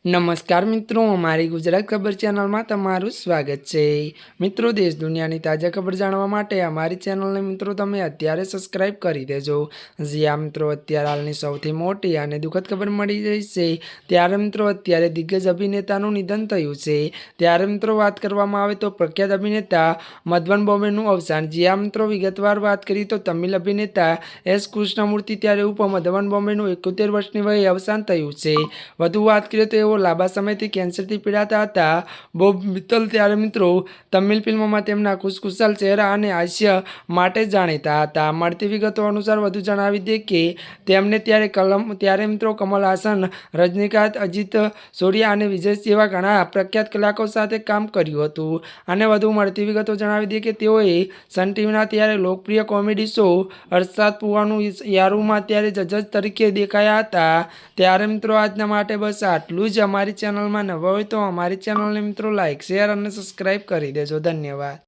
નમસ્કાર મિત્રો, અમારી ગુજરાત ખબર ચેનલમાં તમારું સ્વાગત છે। મિત્રો, દેશ દુનિયાની તાજા ખબર જાણવા માટે અમારી ચેનલને મિત્રો તમે અત્યારે સબસ્ક્રાઇબ કરી દેજો। જ્યાં મિત્રો અત્યારે હાલની સૌથી મોટી અને દુઃખદ ખબર મળી રહી છે, ત્યારે મિત્રો અત્યારે દિગ્ગજ અભિનેતાનું નિધન થયું છે। ત્યારે મિત્રો વાત કરવામાં આવે તો પ્રખ્યાત અભિનેતા મધવન બોમ્બેનું અવસાન। જ્યાં મિત્રો વિગતવાર વાત કરીએ તો તમિલ અભિનેતા એસ કૃષ્ણમૂર્તિ ત્યારે ઉપ મધવન બોમ્બેનું 71 વર્ષની વયે અવસાન થયું છે। વધુ વાત કરીએ તો લાંબા સમયથી કેન્સરથી પીડાતા હતા બોબ મિત્તલ। ત્યારે મિત્રો તમિલ ફિલ્મોમાં તેમના ખુશખુશાલ ચહેરા અને હાસ્ય માટે જાણીતા હતા। મળતી વિગતો અનુસાર વધુ જણાવી દે કે તેમને ત્યારે મિત્રો કમલ હાસન, રજનીકાંત, અજીત સૂર્યા અને વિજય જેવા ઘણા પ્રખ્યાત કલાકારો સાથે કામ કર્યું હતું। અને વધુ મળતી વિગતો જણાવી દે કે તેઓએ સન ટીવીના ત્યારે લોકપ્રિય કોમેડી શો અરસાદ પુવાનું યારુમાં ત્યારે જજ તરીકે દેખાયા હતા। ત્યારે મિત્રો આજના માટે બસ આટલું જ। અમારી ચેનલમાં નવા હોય તો અમારી ચેનલને મિત્રો લાઇક, શેર અને સબસ્ક્રાઇબ કરી દેજો। ધન્યવાદ।